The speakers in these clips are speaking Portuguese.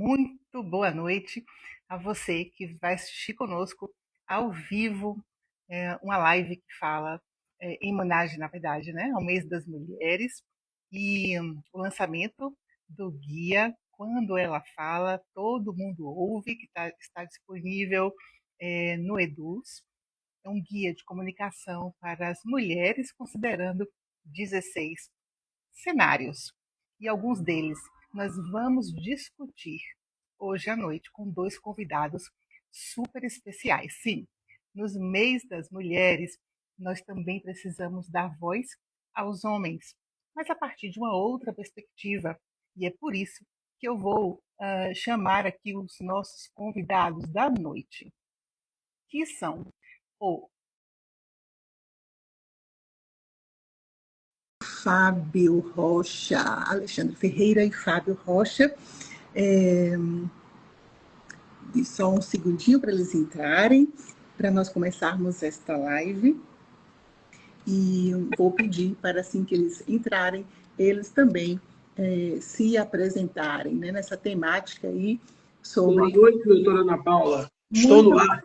muito boa noite a você que vai assistir conosco ao vivo uma live que fala em homenagem, na verdade, né, ao mês das mulheres e o lançamento do guia Quando Ela Fala, Todo Mundo Ouve, que está disponível no Eduz. É um guia de comunicação para as mulheres, considerando 16 cenários. E alguns deles nós vamos discutir hoje à noite com dois convidados super especiais. Sim, nos mês das mulheres, nós também precisamos dar voz aos homens, mas a partir de uma outra perspectiva. E é por isso que eu vou chamar aqui os nossos convidados da noite, que são o Fábio Rocha, Alexandre Ferreira e Fábio Rocha. Só um segundinho para eles entrarem, para nós começarmos esta live. E vou pedir para, assim que eles entrarem, eles também se apresentarem, né, nessa temática aí sobre... Boa noite, doutora Ana Paula. Estou no ar.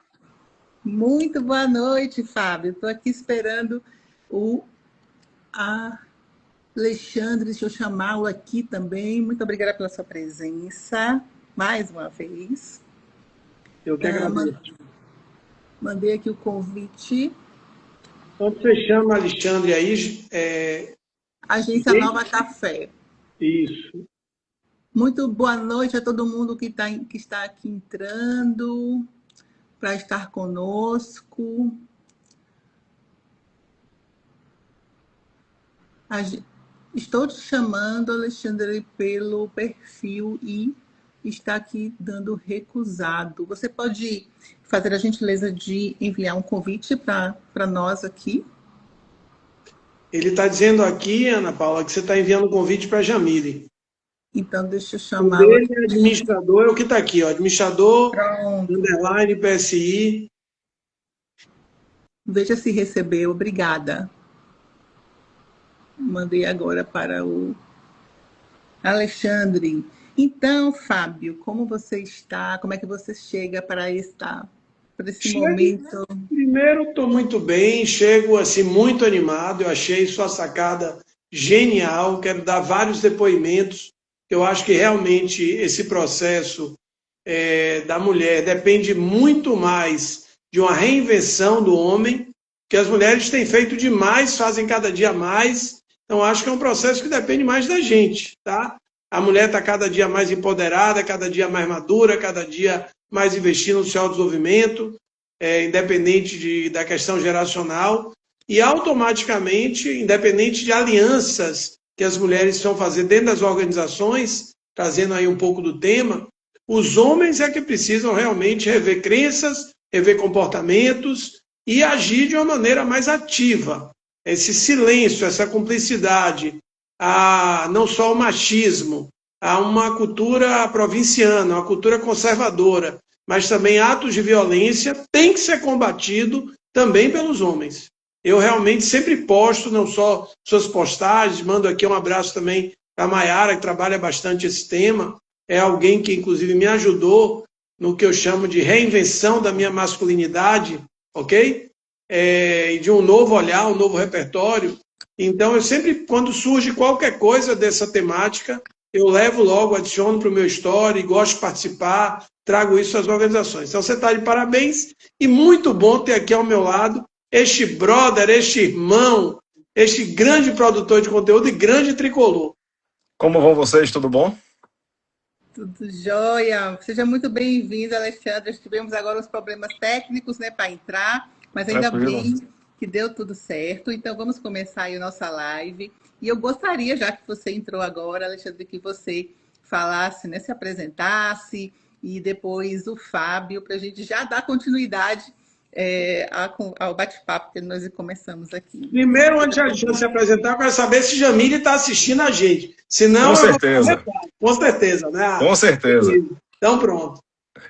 Muito boa noite, Fábio. Estou aqui esperando o Alexandre, deixa eu chamá-lo aqui também. Muito obrigada pela sua presença, mais uma vez. Eu que agradeço. Mandei aqui o convite. Quando você chama Alexandre aí... Agência Nova Café. Isso. Muito boa noite a todo mundo que está aqui entrando para estar conosco. Estou te chamando, Alexandre, pelo perfil e está aqui dando recusado. Você pode fazer a gentileza de enviar um convite para nós aqui? Ele está dizendo aqui, Ana Paula, que você está enviando um convite para a Jamile. Então, deixa eu chamar... O dele é administrador, é o que está aqui, ó, administrador, underline, PSI. Veja se recebeu, obrigada. Mandei agora para o Alexandre. Então, Fábio, como você está? Como é que você chega para esse momento? Primeiro, estou muito bem, chego assim muito animado. Eu achei sua sacada genial. Quero dar vários depoimentos. Eu acho que realmente esse processo da mulher depende muito mais de uma reinvenção do homem, que as mulheres têm feito demais, fazem cada dia mais. Então, acho que é um processo que depende mais da gente, tá? A mulher está cada dia mais empoderada, cada dia mais madura, cada dia mais investindo no seu desenvolvimento, independente da questão geracional, e automaticamente, independente de alianças que as mulheres estão fazendo dentro das organizações, trazendo aí um pouco do tema, os homens é que precisam realmente rever crenças, rever comportamentos e agir de uma maneira mais ativa. Esse silêncio, essa cumplicidade, não só o machismo, há uma cultura provinciana, uma cultura conservadora, mas também atos de violência tem que ser combatido também pelos homens. Eu realmente sempre posto, não só suas postagens, mando aqui um abraço também para a Maiara, que trabalha bastante esse tema, é alguém que inclusive me ajudou no que eu chamo de reinvenção da minha masculinidade, ok? E de um novo olhar, um novo repertório. Então, eu sempre, quando surge qualquer coisa dessa temática, eu levo logo, adiciono para o meu story, gosto de participar, trago isso às organizações. Então, você está de parabéns e muito bom ter aqui ao meu lado este brother, este irmão, este grande produtor de conteúdo e grande tricolor. Como vão vocês? Tudo bom? Tudo jóia. Seja muito bem-vindo, Alexandre. Tivemos agora os problemas técnicos, né, para entrar, mas ainda bem que deu tudo certo. Então, vamos começar aí a nossa live. E eu gostaria, já que você entrou agora, Alexandre, que você falasse, né, se apresentasse, e depois o Fábio, para a gente já dar continuidade ao bate-papo que nós começamos aqui. Primeiro, antes de a gente se apresentar, eu quero saber se Jamile está assistindo a gente. Senão, com certeza. Com certeza, né? Com certeza. Então, pronto.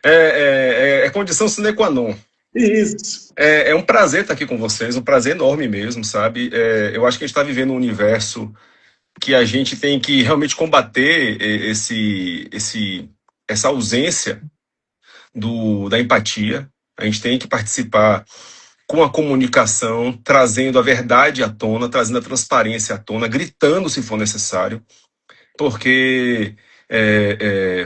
É condição sine qua non. Isso. É um prazer estar aqui com vocês, um prazer enorme mesmo, sabe? Eu acho que a gente está vivendo um universo que a gente tem que realmente combater essa ausência da empatia. A gente tem que participar com a comunicação, trazendo a verdade à tona, trazendo a transparência à tona, gritando se for necessário, porque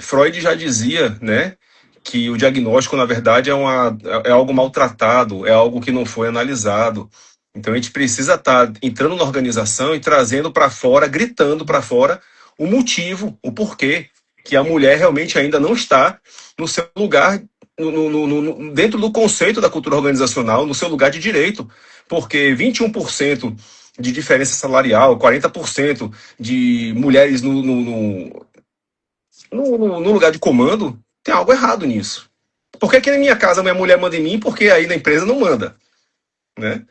Freud já dizia, né, que o diagnóstico, na verdade, é algo maltratado, é algo que não foi analisado. Então a gente precisa estar entrando na organização e trazendo para fora, gritando para fora o motivo, o porquê que a mulher realmente ainda não está no seu lugar, dentro do conceito da cultura organizacional, no seu lugar de direito. Porque 21% de diferença salarial, 40% de mulheres no lugar de comando, tem algo errado nisso. Por que na minha casa a minha mulher manda em mim, porque aí na empresa não manda? Né?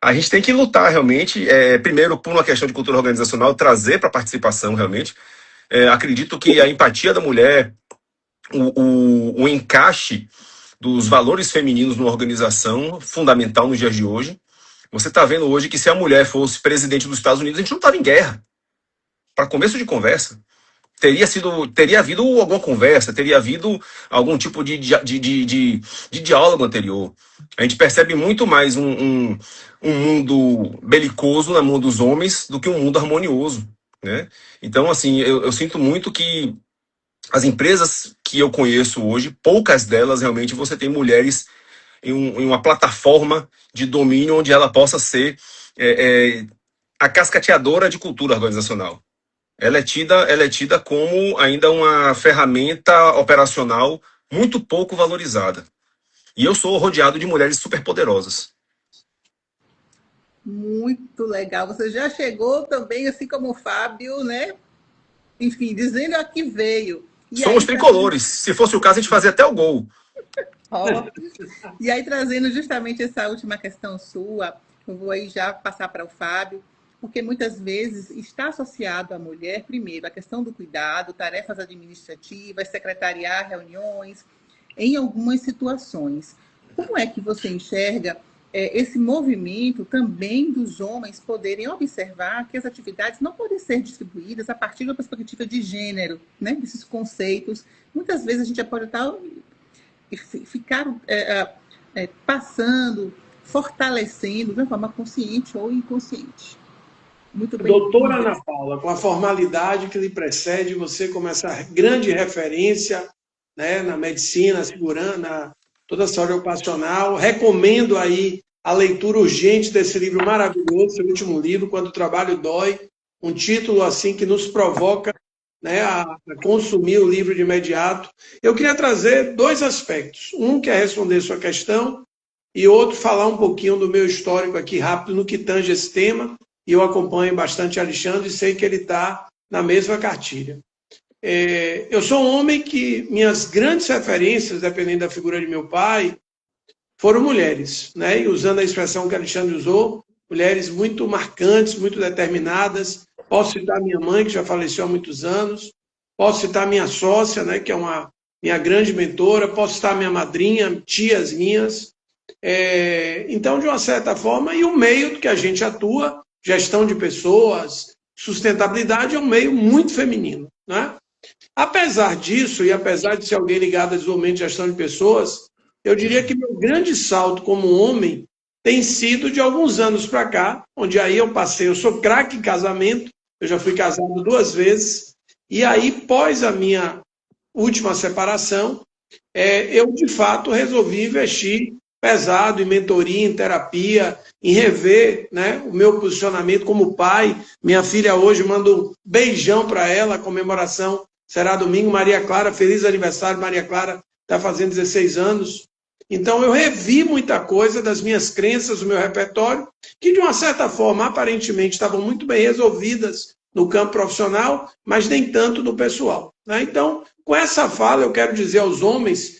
A gente tem que lutar realmente, primeiro por uma questão de cultura organizacional, trazer para a participação realmente. Acredito que a empatia da mulher, o encaixe dos valores femininos numa organização, fundamental nos dias de hoje. Você está vendo hoje que se a mulher fosse presidente dos Estados Unidos, a gente não estava em guerra. Para começo de conversa. Teria havido alguma conversa, teria havido algum tipo de diálogo anterior. A gente percebe muito mais um mundo belicoso na mão dos homens do que um mundo harmonioso, né? Então, assim, eu sinto muito que as empresas que eu conheço hoje, poucas delas realmente você tem mulheres em uma plataforma de domínio onde ela possa ser a cascateadora de cultura organizacional. Ela é tida como ainda uma ferramenta operacional muito pouco valorizada. E eu sou rodeado de mulheres superpoderosas. Muito legal. Você já chegou também, assim como o Fábio, né? Enfim, dizendo a que veio. Somos tricolores. Se fosse o caso, a gente fazia até o gol. E aí, trazendo justamente essa última questão sua, eu vou aí já passar para o Fábio, porque muitas vezes está associado à mulher, primeiro, a questão do cuidado, tarefas administrativas, secretariar reuniões, em algumas situações. Como é que você enxerga esse movimento também dos homens poderem observar que as atividades não podem ser distribuídas a partir da perspectiva de gênero, né? Desses conceitos. Muitas vezes a gente já pode ficar passando, fortalecendo de uma forma consciente ou inconsciente. Muito bem. Doutora Ana Paula, com a formalidade que lhe precede, você como essa grande referência, né, na medicina, na toda a saúde ocupacional, recomendo aí a leitura urgente desse livro maravilhoso, seu último livro, Quando o Trabalho Dói, um título assim que nos provoca, né, a consumir o livro de imediato. Eu queria trazer dois aspectos. Um que é responder sua questão e outro falar um pouquinho do meu histórico aqui rápido no que tange esse tema. E eu acompanho bastante Alexandre e sei que ele está na mesma cartilha. Eu sou um homem que minhas grandes referências, dependendo da figura de meu pai, foram mulheres, né? E usando a expressão que Alexandre usou, mulheres muito marcantes, muito determinadas. Posso citar minha mãe, que já faleceu há muitos anos. Posso citar minha sócia, né, que é minha grande mentora. Posso citar minha madrinha, tias minhas. Então, de uma certa forma, e o meio que a gente atua, gestão de pessoas, sustentabilidade, é um meio muito feminino, né? Apesar disso, e apesar de ser alguém ligado a desenvolvimento de gestão de pessoas, eu diria que meu grande salto como homem tem sido de alguns anos para cá, onde aí eu sou craque em casamento, eu já fui casado 2 vezes, e aí, pós a minha última separação, eu, de fato, resolvi investir pesado em mentoria, em terapia, em rever, né, o meu posicionamento como pai. Minha filha hoje, manda um beijão para ela, a comemoração será domingo. Maria Clara, feliz aniversário, Maria Clara está fazendo 16 anos. Então eu revi muita coisa das minhas crenças, do meu repertório, que de uma certa forma, aparentemente, estavam muito bem resolvidas no campo profissional, mas nem tanto no pessoal, né? Então, com essa fala, eu quero dizer aos homens,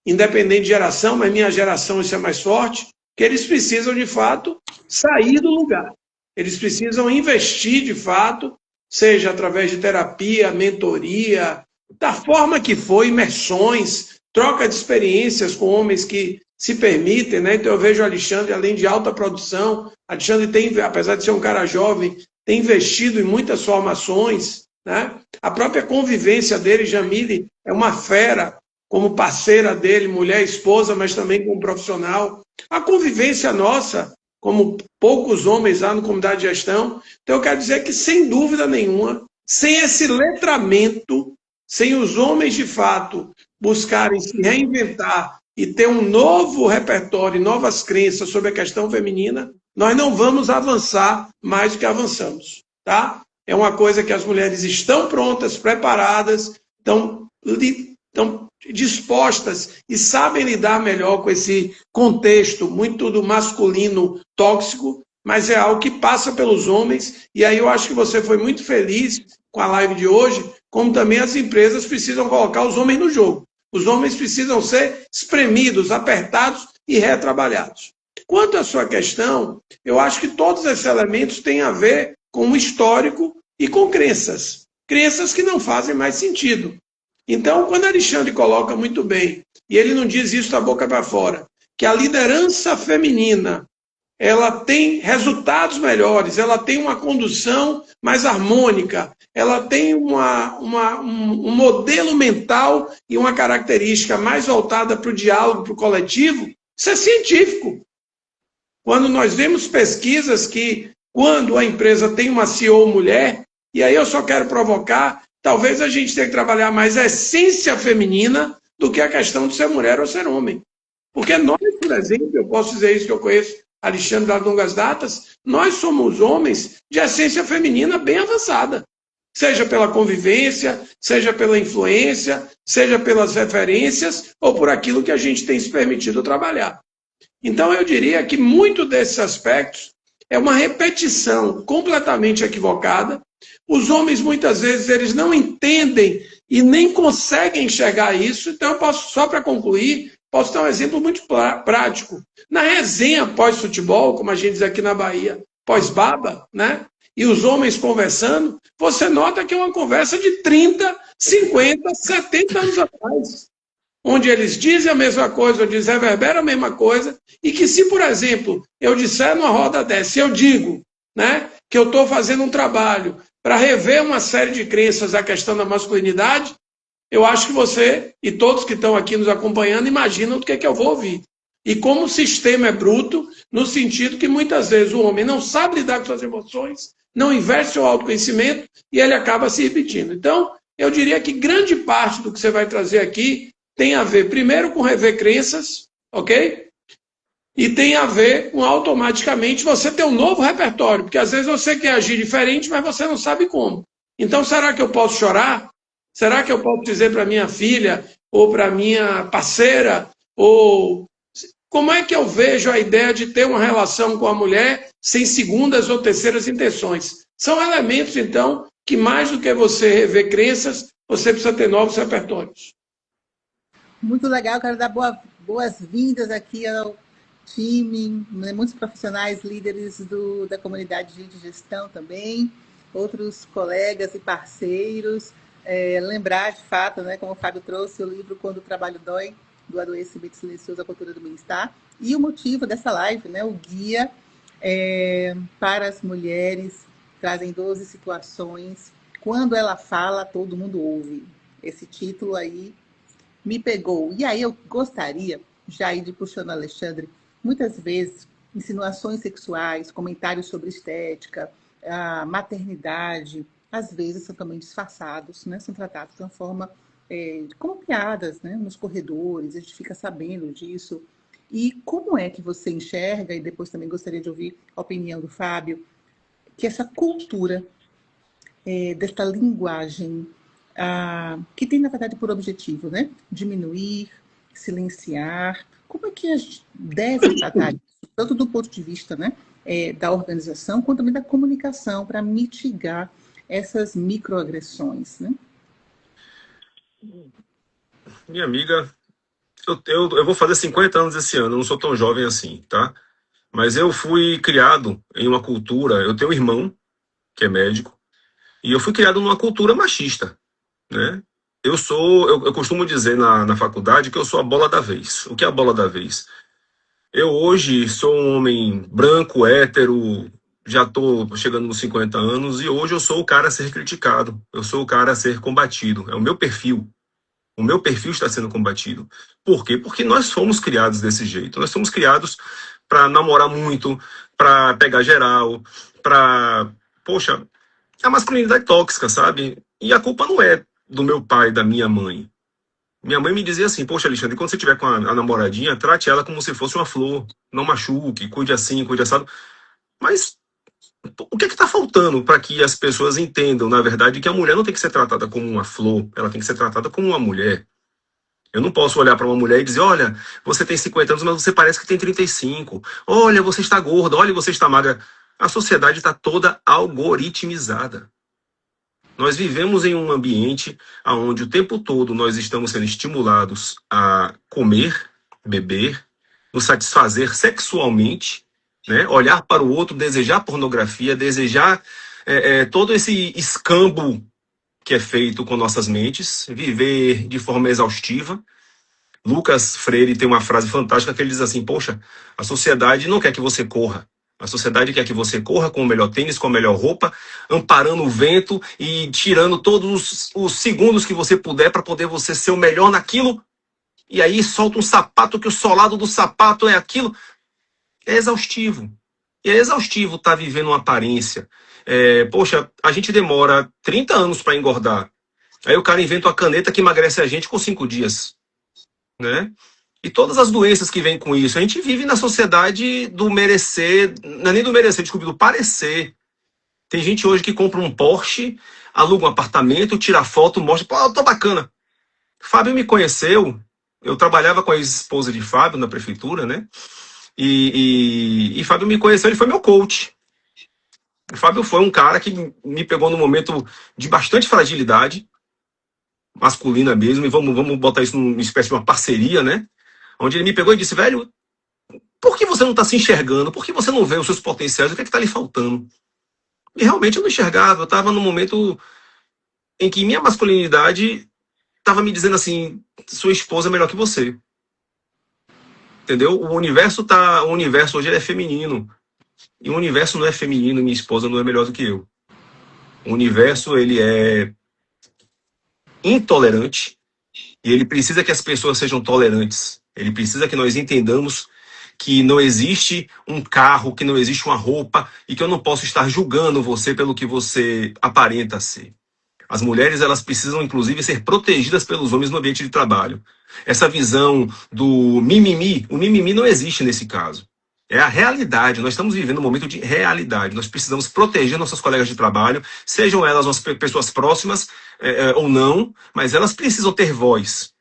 independente de geração, mas minha geração isso é mais forte, que eles precisam, de fato, sair do lugar. Eles precisam investir, de fato, seja através de terapia, mentoria, da forma que for, imersões, troca de experiências com homens que se permitem, né? Então eu vejo o Alexandre, além de alta produção, Alexandre tem, apesar de ser um cara jovem, tem investido em muitas formações, né? A própria convivência dele, Jamile, é uma fera, como parceira dele, mulher, esposa, mas também como profissional. A convivência nossa, como poucos homens lá no Comunidade de Gestão. Então, eu quero dizer que, sem dúvida nenhuma, sem esse letramento, sem os homens, de fato, buscarem se reinventar e ter um novo repertório, novas crenças sobre a questão feminina, nós não vamos avançar mais do que avançamos, tá? É uma coisa que as mulheres estão prontas, preparadas, estão dispostas e sabem lidar melhor com esse contexto muito do masculino tóxico, mas é algo que passa pelos homens, e aí eu acho que você foi muito feliz com a live de hoje, como também as empresas precisam colocar os homens no jogo. Os homens precisam ser espremidos, apertados e retrabalhados. Quanto à sua questão, eu acho que todos esses elementos têm a ver com o histórico e com crenças. Crenças que não fazem mais sentido. Então, quando Alexandre coloca muito bem, e ele não diz isso da boca para fora, que a liderança feminina ela tem resultados melhores, ela tem uma condução mais harmônica, ela tem um modelo mental e uma característica mais voltada para o diálogo, para o coletivo, isso é científico. Quando nós vemos pesquisas que, quando a empresa tem uma CEO mulher, e aí eu só quero provocar, talvez a gente tenha que trabalhar mais a essência feminina do que a questão de ser mulher ou ser homem. Porque nós, por exemplo, eu posso dizer isso que eu conheço Alexandre das longas datas, nós somos homens de essência feminina bem avançada. Seja pela convivência, seja pela influência, seja pelas referências ou por aquilo que a gente tem se permitido trabalhar. Então, eu diria que muito desses aspectos é uma repetição completamente equivocada. Os homens, muitas vezes, eles não entendem e nem conseguem enxergar isso. Então, eu posso, só para concluir, posso dar um exemplo muito prático. Na resenha pós-futebol, como a gente diz aqui na Bahia, pós-baba, né? E os homens conversando, você nota que é uma conversa de 30, 50, 70 anos atrás. Onde eles dizem a mesma coisa, onde eles reverberam a mesma coisa, e que se, por exemplo, eu disser numa roda dessa, eu digo, né, que eu estou fazendo um trabalho para rever uma série de crenças da questão da masculinidade, eu acho que você e todos que estão aqui nos acompanhando imaginam do que é que eu vou ouvir. E como o sistema é bruto, no sentido que muitas vezes o homem não sabe lidar com suas emoções, não investe o autoconhecimento e ele acaba se repetindo. Então, eu diria que grande parte do que você vai trazer aqui tem a ver, primeiro, com rever crenças, ok? E tem a ver com, automaticamente, você ter um novo repertório, porque às vezes você quer agir diferente, mas você não sabe como. Então, será que eu posso chorar? Será que eu posso dizer para minha filha, ou para minha parceira, ou... Como é que eu vejo a ideia de ter uma relação com a mulher sem segundas ou terceiras intenções? São elementos, então, que mais do que você rever crenças, você precisa ter novos repertórios. Muito legal, quero dar boas-vindas aqui ao time, né, muitos profissionais, líderes da comunidade de gestão também, outros colegas e parceiros. Lembrar, de fato, né, como o Fábio trouxe, o livro Quando o Trabalho Dói, do Adoecimento Silencioso à Cultura do Bem-Estar, e o motivo dessa live, né, o guia para as mulheres, trazem 12 situações, quando ela fala, todo mundo ouve. Esse título aí me pegou. E aí eu gostaria, já ir puxando Alexandre, muitas vezes, insinuações sexuais, comentários sobre estética, a maternidade, às vezes são também disfarçados, né? São tratados de uma forma como piadas, né? Nos corredores, a gente fica sabendo disso. E como é que você enxerga, e depois também gostaria de ouvir a opinião do Fábio, que essa cultura desta linguagem que tem, na verdade, por objetivo, né? Diminuir, silenciar. Como é que a gente deve tratar isso, tanto do ponto de vista, né, da organização, quanto também da comunicação, para mitigar essas microagressões, né? Minha amiga, eu vou fazer 50 anos esse ano, eu não sou tão jovem assim, tá? Mas eu fui criado em uma cultura, eu tenho um irmão que é médico, e eu fui criado numa cultura machista, né? Eu costumo dizer na faculdade que eu sou a bola da vez. O que é a bola da vez? Eu hoje sou um homem branco, hétero, já estou chegando nos 50 anos e hoje eu sou o cara a ser criticado, eu sou o cara a ser combatido, é o meu perfil. O meu perfil está sendo combatido. Por quê? Porque nós fomos criados desse jeito. Nós fomos criados para namorar muito, para pegar geral, para... Poxa, é a masculinidade tóxica, sabe? E a culpa não é do meu pai, da minha mãe. Minha mãe me dizia assim, poxa, Alexandre, quando você estiver com a namoradinha, trate ela como se fosse uma flor. Não machuque, cuide assim, cuide assado. Mas o que está faltando para que as pessoas entendam, na verdade, que a mulher não tem que ser tratada como uma flor, ela tem que ser tratada como uma mulher. Eu não posso olhar para uma mulher e dizer, olha, você tem 50 anos, mas você parece que tem 35. Olha, você está gorda, olha, você está magra. A sociedade está toda algoritmizada. Nós vivemos em um ambiente onde o tempo todo nós estamos sendo estimulados a comer, beber, nos satisfazer sexualmente, né? Olhar para o outro, desejar pornografia, desejar todo esse escambo que é feito com nossas mentes, viver de forma exaustiva. Lucas Freire tem uma frase fantástica que ele diz assim, poxa, a sociedade não quer que você corra. A sociedade quer que você corra com o melhor tênis, com a melhor roupa, amparando o vento e tirando todos os segundos que você puder para poder você ser o melhor naquilo. E aí solta um sapato que o solado do sapato é aquilo. É exaustivo. E é exaustivo estar vivendo uma aparência. Poxa, a gente demora 30 anos para engordar. Aí o cara inventa uma caneta que emagrece a gente com 5 dias. Né? E todas as doenças que vêm com isso. A gente vive na sociedade do merecer, não é nem do merecer, desculpe, do parecer. Tem gente hoje que compra um Porsche, aluga um apartamento, tira foto, mostra, pô, eu tô bacana. Fábio me conheceu, eu trabalhava com a ex-esposa de Fábio na prefeitura, né? E Fábio me conheceu, ele foi meu coach. O Fábio foi um cara que me pegou num momento de bastante fragilidade, masculina mesmo, e vamos botar isso numa espécie de uma parceria, né? Onde ele me pegou e disse, velho, por que você não está se enxergando? Por que você não vê os seus potenciais? O que é que está lhe faltando? E realmente eu não enxergava, eu estava num momento em que minha masculinidade estava me dizendo assim, sua esposa é melhor que você. Entendeu? O universo hoje ele é feminino. E o universo não é feminino, minha esposa não é melhor do que eu. O universo, ele é intolerante e ele precisa que as pessoas sejam tolerantes. Ele precisa que nós entendamos que não existe um carro, que não existe uma roupa e que eu não posso estar julgando você pelo que você aparenta ser. As mulheres, elas precisam, inclusive, ser protegidas pelos homens no ambiente de trabalho. Essa visão do mimimi, o mimimi não existe nesse caso. É a realidade, nós estamos vivendo um momento de realidade. Nós precisamos proteger nossas colegas de trabalho, sejam elas nossas pessoas próximas ou não, mas elas precisam ter voz.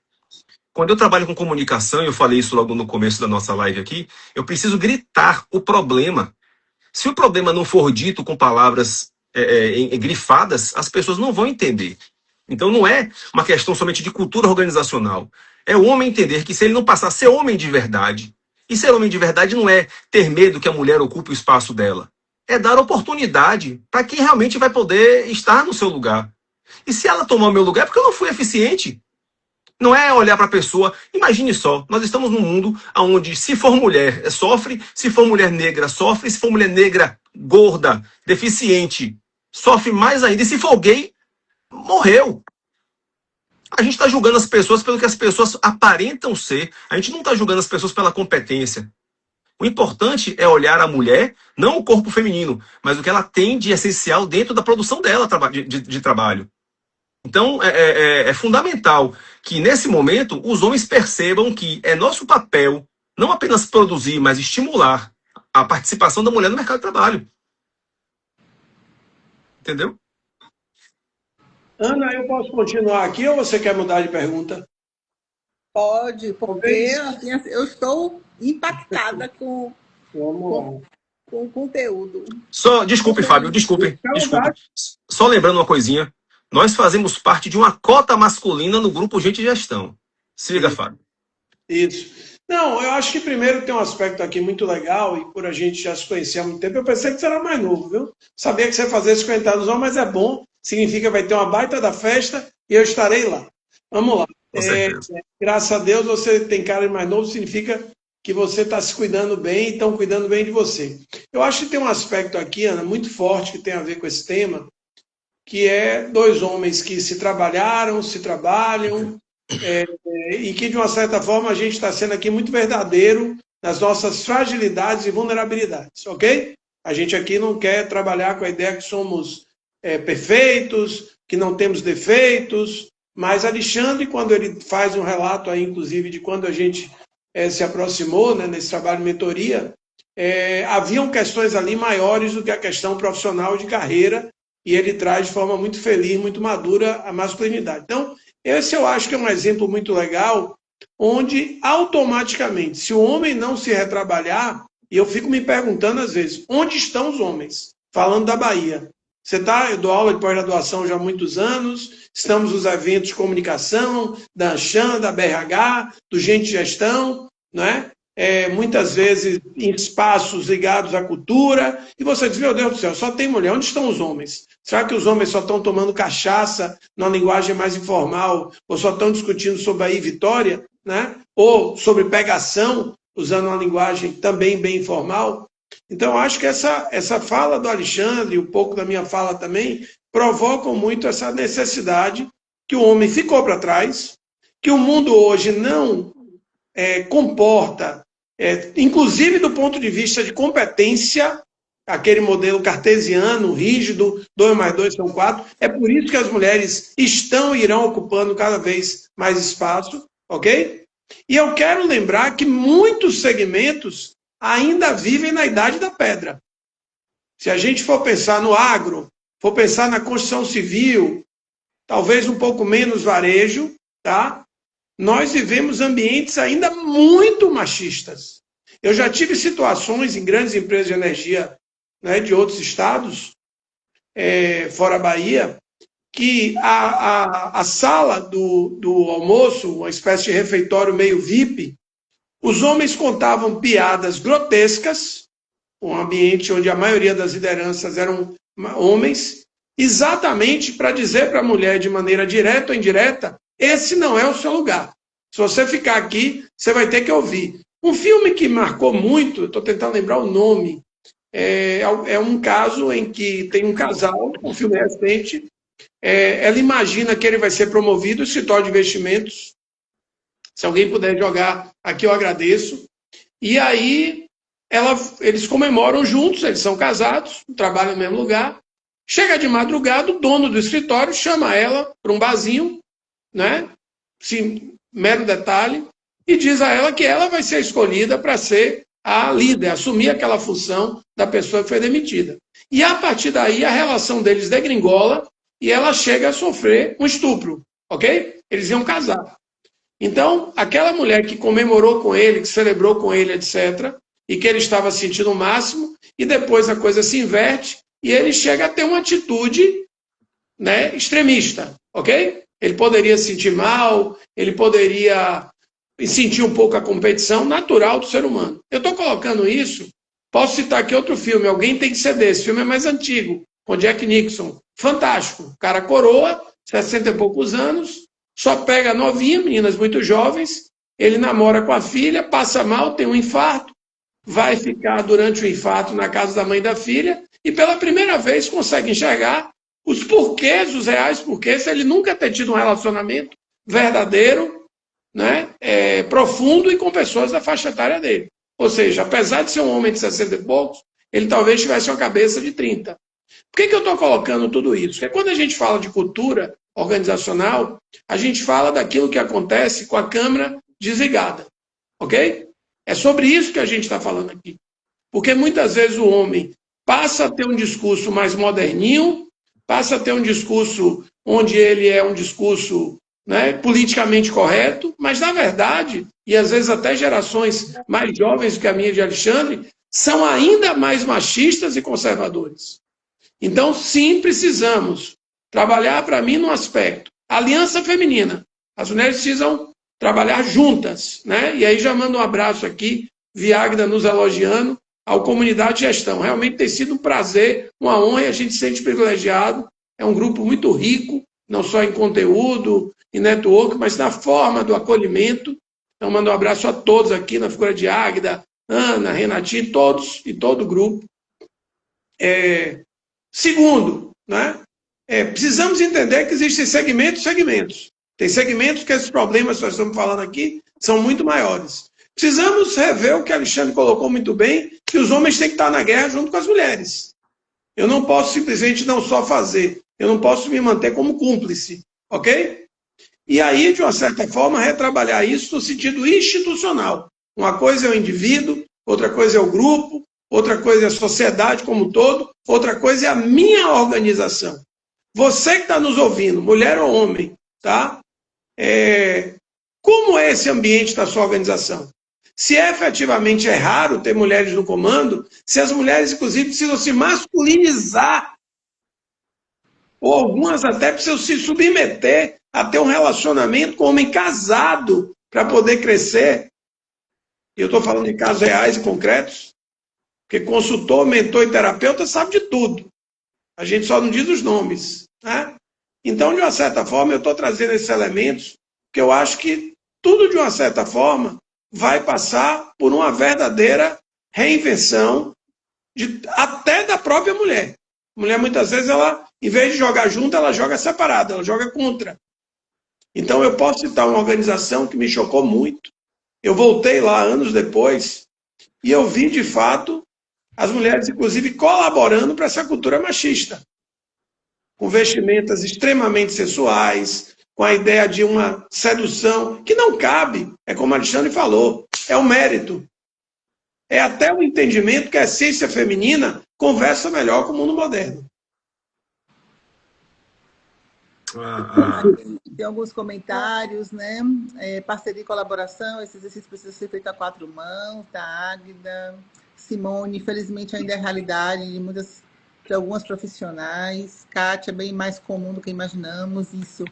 Quando eu trabalho com comunicação, eu falei isso logo no começo da nossa live aqui, eu preciso gritar o problema. Se o problema não for dito com palavras grifadas, as pessoas não vão entender. Então não é uma questão somente de cultura organizacional. É o homem entender que se ele não passar a ser homem de verdade, e ser homem de verdade não é ter medo que a mulher ocupe o espaço dela, é dar oportunidade para quem realmente vai poder estar no seu lugar. E se ela tomar o meu lugar, é porque eu não fui eficiente. Não é olhar para a pessoa. Imagine só, nós estamos num mundo onde se for mulher sofre, se for mulher negra sofre, se for mulher negra gorda, deficiente, sofre mais ainda. E se for gay, morreu. A gente está julgando as pessoas pelo que as pessoas aparentam ser. A gente não está julgando as pessoas pela competência. O importante é olhar a mulher, não o corpo feminino, mas o que ela tem de essencial dentro da produção dela de trabalho. Então, é fundamental que, nesse momento, os homens percebam que é nosso papel não apenas produzir, mas estimular a participação da mulher no mercado de trabalho. Entendeu? Ana, eu posso continuar aqui ou você quer mudar de pergunta? Pode, porque assim, eu estou impactada com o conteúdo. Desculpe, Fábio, desculpe. Só lembrando uma coisinha. Nós fazemos parte de uma cota masculina no grupo Gente de Gestão. Se liga, Fábio. Isso. Não, eu acho que primeiro tem um aspecto aqui muito legal, e por a gente já se conhecer há muito tempo, eu pensei que você era mais novo, viu? Sabia que você fazia 50 anos, mas é bom, significa que vai ter uma baita da festa e eu estarei lá. Vamos lá. Com certeza. Graças a Deus você tem cara de mais novo, significa que você está se cuidando bem e estão cuidando bem de você. Eu acho que tem um aspecto aqui, Ana, muito forte que tem a ver com esse tema, que é dois homens que se trabalharam, se trabalham, e que, de uma certa forma, a gente está sendo aqui muito verdadeiro nas nossas fragilidades e vulnerabilidades, ok? A gente aqui não quer trabalhar com a ideia que somos perfeitos, que não temos defeitos, mas Alexandre, quando ele faz um relato aí, inclusive, de quando a gente se aproximou, né, nesse trabalho de mentoria, haviam questões ali maiores do que a questão profissional de carreira, e ele traz de forma muito feliz, muito madura a masculinidade. Então, esse eu acho que é um exemplo muito legal, onde automaticamente, se o homem não se retrabalhar, e eu fico me perguntando às vezes, onde estão os homens? Falando da Bahia. Eu dou aula de pós-graduação já há muitos anos, estamos nos eventos de comunicação, da Anchan, da BRH, do Gente Gestão, né? Muitas vezes em espaços ligados à cultura, e você diz, meu Deus do céu, só tem mulher, onde estão os homens? Será que os homens só estão tomando cachaça numa linguagem mais informal, ou só estão discutindo sobre a Vitória, né? Ou sobre pegação, usando uma linguagem também bem informal? Então, acho que essa fala do Alexandre, um pouco da minha fala também, provocam muito essa necessidade que o homem ficou para trás, que o mundo hoje não comporta, inclusive do ponto de vista de competência, aquele modelo cartesiano, rígido, 2 mais 2 são 4. É por isso que as mulheres estão e irão ocupando cada vez mais espaço, ok? E eu quero lembrar que muitos segmentos ainda vivem na idade da pedra. Se a gente for pensar no agro, for pensar na construção civil, talvez um pouco menos varejo, tá? Nós vivemos ambientes ainda muito machistas. Eu já tive situações em grandes empresas de energia, né, de outros estados, fora a Bahia, que a sala do almoço, uma espécie de refeitório meio VIP, os homens contavam piadas grotescas, um ambiente onde a maioria das lideranças eram homens, exatamente para dizer para a mulher de maneira direta ou indireta, esse não é o seu lugar. Se você ficar aqui, você vai ter que ouvir. Um filme que marcou muito, estou tentando lembrar o nome, é um caso em que tem um casal, um filme recente, ela imagina que ele vai ser promovido ao escritório de investimentos. Se alguém puder jogar aqui, eu agradeço. E aí, eles comemoram juntos, eles são casados, trabalham no mesmo lugar. Chega de madrugada, o dono do escritório chama ela para um barzinho, né? Sim, mero detalhe, e diz a ela que ela vai ser escolhida para ser a líder, assumir aquela função da pessoa que foi demitida. E a partir daí, a relação deles degringola e ela chega a sofrer um estupro, ok? Eles iam casar. Então, aquela mulher que comemorou com ele, que celebrou com ele, etc., e que ele estava sentindo o máximo, e depois a coisa se inverte, e ele chega a ter uma atitude, né, extremista, ok? Ele poderia se sentir mal, ele poderia sentir um pouco a competição natural do ser humano. Eu estou colocando isso, posso citar aqui outro filme, Alguém Tem que Ceder, esse filme é mais antigo, com Jack Nixon, fantástico, o cara coroa, 60 e poucos anos, só pega novinha, meninas muito jovens, ele namora com a filha, passa mal, tem um infarto, vai ficar durante o infarto na casa da mãe da filha e pela primeira vez consegue enxergar os porquês, os reais porquês, ele nunca ter tido um relacionamento verdadeiro, né, profundo e com pessoas da faixa etária dele. Ou seja, apesar de ser um homem de 60 e poucos, ele talvez tivesse uma cabeça de 30. Por que eu estou colocando tudo isso? Porque quando a gente fala de cultura organizacional, a gente fala daquilo que acontece com a câmera desligada, ok? É sobre isso que a gente está falando aqui. Porque muitas vezes o homem passa a ter um discurso mais moderninho, passa a ter um discurso onde ele é um discurso, né, politicamente correto, mas na verdade, e às vezes até gerações mais jovens do que a minha de Alexandre, são ainda mais machistas e conservadores. Então, sim, precisamos trabalhar, para mim, num aspecto. Aliança feminina. As mulheres precisam trabalhar juntas, né? E aí já mando um abraço aqui, Viagda nos elogiando, ao Comunidade Gestão. Realmente tem sido um prazer, uma honra, e a gente se sente privilegiado. É um grupo muito rico, não só em conteúdo, em network, mas na forma do acolhimento. Então, mando um abraço a todos aqui, na figura de Águida, Ana, Renatinho, todos e todo o grupo. Segundo, né? Precisamos entender que existem segmentos. Tem segmentos que esses problemas que nós estamos falando aqui são muito maiores. Precisamos rever o que Alexandre colocou muito bem, que os homens têm que estar na guerra junto com as mulheres. Eu não posso simplesmente não só fazer, eu não posso me manter como cúmplice, ok? E aí, de uma certa forma, retrabalhar isso no sentido institucional. Uma coisa é o indivíduo, outra coisa é o grupo, outra coisa é a sociedade como um todo, outra coisa é a minha organização. Você que está nos ouvindo, mulher ou homem, tá? Como é esse ambiente da sua organização? Se efetivamente é raro ter mulheres no comando, se as mulheres, inclusive, precisam se masculinizar, ou algumas até precisam se submeter a ter um relacionamento com um homem casado para poder crescer. E eu estou falando de casos reais e concretos, porque consultor, mentor e terapeuta sabe de tudo. A gente só não diz os nomes, né? Então, de uma certa forma, eu estou trazendo esses elementos, que eu acho que tudo, de uma certa forma, vai passar por uma verdadeira reinvenção até da própria mulher. A mulher, muitas vezes, ela, em vez de jogar junto, ela joga separada, ela joga contra. Então, eu posso citar uma organização que me chocou muito. Eu voltei lá anos depois e eu vi, de fato, as mulheres, inclusive, colaborando para essa cultura machista, com vestimentas extremamente sensuais, com a ideia de uma sedução que não cabe, é como a Alexandre falou, é o mérito. É até o entendimento que a essência feminina conversa melhor com o mundo moderno. Tem alguns comentários, né? Parceria e colaboração, esse exercício precisa ser feito a 4 mãos, da Águida. Simone, infelizmente ainda é realidade de algumas profissionais. Kátia, bem mais comum do que imaginamos isso.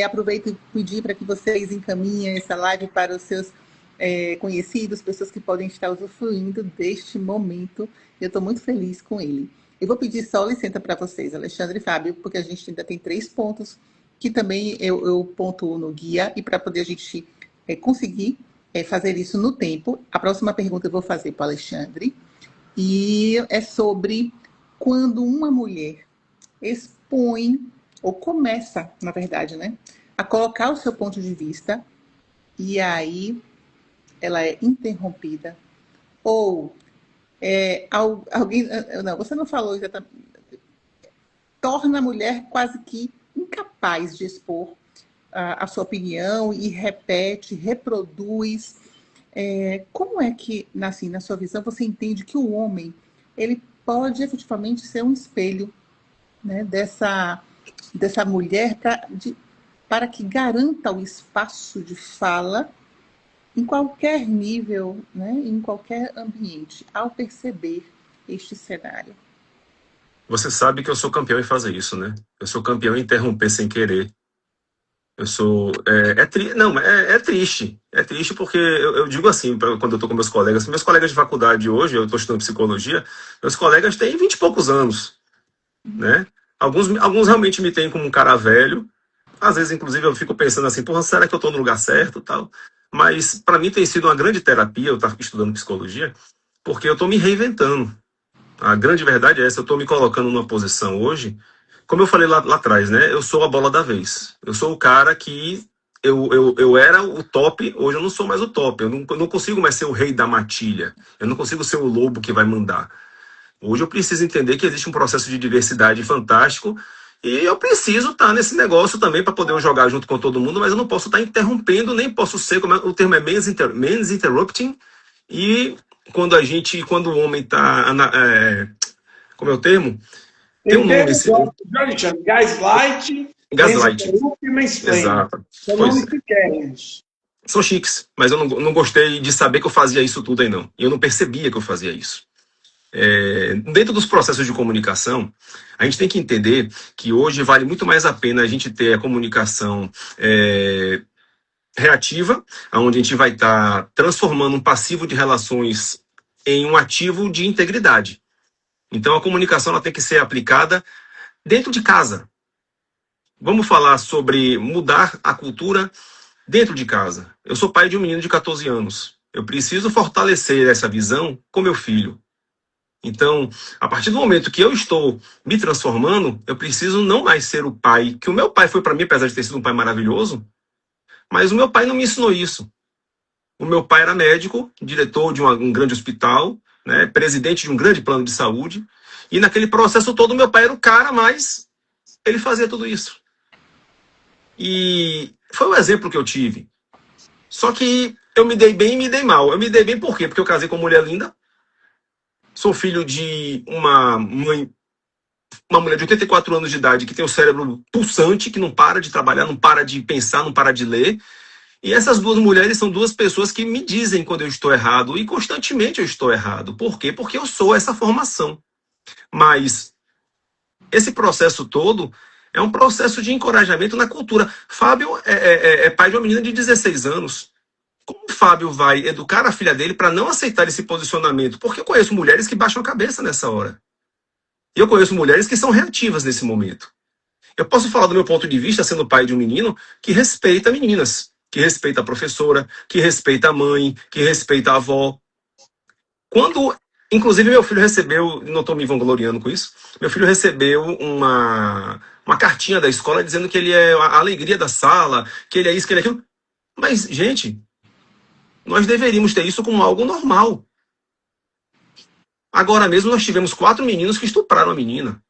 Aproveito e pedir para que vocês encaminhem essa live para os seus conhecidos, pessoas que podem estar usufruindo deste momento. Eu estou muito feliz com ele. Eu vou pedir só licença para vocês, Alexandre e Fábio, porque a gente ainda tem 3 pontos que também eu pontuo no guia, e para poder a gente conseguir fazer isso no tempo. A próxima pergunta eu vou fazer para o Alexandre, e é sobre quando uma mulher expõe, ou começa, na verdade, né, a colocar o seu ponto de vista, e aí ela é interrompida, ou alguém... Não, você não falou exatamente. Torna a mulher quase que incapaz de expor a sua opinião e repete, reproduz. Como é que, assim, na sua visão, você entende que o homem ele pode efetivamente ser um espelho, né, dessa mulher para que garanta o espaço de fala em qualquer nível, né, em qualquer ambiente, ao perceber este cenário? Você sabe que eu sou campeão em fazer isso, né? Eu sou campeão em interromper sem querer. Eu sou... É triste. É triste porque eu digo assim, quando eu tô com meus colegas de faculdade hoje, eu tô estudando psicologia, meus colegas têm 20 e poucos anos, né? Alguns realmente me têm como um cara velho. Às vezes, inclusive, eu fico pensando assim, porra, será que eu tô no lugar certo, tal? Mas para mim tem sido uma grande terapia, eu estar estudando psicologia, porque eu tô me reinventando. A grande verdade é essa, eu estou me colocando numa posição hoje, como eu falei lá atrás, né? Eu sou a bola da vez. Eu sou o cara que eu era o top, hoje eu não sou mais o top. Eu não consigo mais ser o rei da matilha. Eu não consigo ser o lobo que vai mandar. Hoje eu preciso entender que existe um processo de diversidade fantástico e eu preciso estar nesse negócio também para poder jogar junto com todo mundo, mas eu não posso estar interrompendo, nem posso ser, o termo é men's interrupting, e quando o homem está... como é o termo? Tem um nome. Gaslight. Exato. São chiques, mas eu não gostei de saber que eu fazia isso tudo aí, não. E eu não percebia que eu fazia isso. Dentro dos processos de comunicação, a gente tem que entender que hoje vale muito mais a pena a gente ter a comunicação reativa, onde a gente vai estar transformando um passivo de relações em um ativo de integridade. Então a comunicação ela tem que ser aplicada dentro de casa. Vamos falar sobre mudar a cultura dentro de casa. Eu sou pai de um menino de 14 anos. Eu preciso fortalecer essa visão com meu filho. Então, a partir do momento que eu estou me transformando, eu preciso não mais ser o pai que o meu pai foi para mim, apesar de ter sido um pai maravilhoso, mas o meu pai não me ensinou isso. O meu pai era médico, diretor de um grande hospital, né, presidente de um grande plano de saúde, e naquele processo todo, meu pai era o cara, mas ele fazia tudo isso. E foi o exemplo que eu tive. Só que eu me dei bem e me dei mal. Eu me dei bem por quê? Porque eu casei com uma mulher linda, sou filho de uma mulher de 84 anos de idade que tem o cérebro pulsante, que não para de trabalhar, não para de pensar, não para de ler. E essas duas mulheres são duas pessoas que me dizem quando eu estou errado, e constantemente eu estou errado. Por quê? Porque eu sou essa formação. Mas esse processo todo é um processo de encorajamento na cultura. Fábio é pai de uma menina de 16 anos. Como o Fábio vai educar a filha dele para não aceitar esse posicionamento? Porque eu conheço mulheres que baixam a cabeça nessa hora. E eu conheço mulheres que são reativas nesse momento. Eu posso falar do meu ponto de vista, sendo pai de um menino, que respeita meninas, que respeita a professora, que respeita a mãe, que respeita a avó. Quando, inclusive, meu filho recebeu, não estou me vangloriando com isso, meu filho recebeu uma cartinha da escola dizendo que ele é a alegria da sala, que ele é isso, que ele é aquilo. Mas, gente, nós deveríamos ter isso como algo normal. Agora mesmo nós tivemos 4 meninos que estupraram a menina.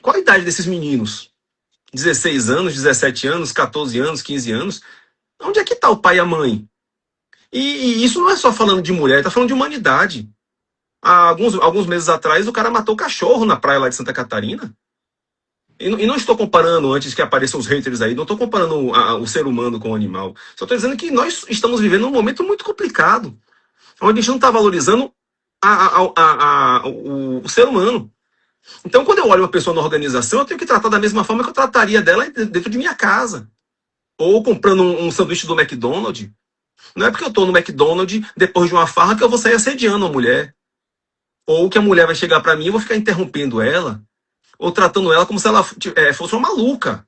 Qual a idade desses meninos? 16 anos, 17 anos, 14 anos, 15 anos? Onde é que está o pai e a mãe? E isso não é só falando de mulher, está falando de humanidade. Há alguns meses atrás, o cara matou cachorro na praia lá de Santa Catarina. E não estou comparando, antes que apareçam os haters aí, não estou comparando o ser humano com o animal. Só estou dizendo que nós estamos vivendo um momento muito complicado, onde a gente não está valorizando o ser humano. Então, quando eu olho uma pessoa na organização, eu tenho que tratar da mesma forma que eu trataria dela dentro de minha casa. Ou comprando um sanduíche do McDonald's. Não é porque eu estou no McDonald's, depois de uma farra, que eu vou sair assediando a mulher. Ou que a mulher vai chegar para mim e eu vou ficar interrompendo ela. Ou tratando ela como se ela fosse uma maluca.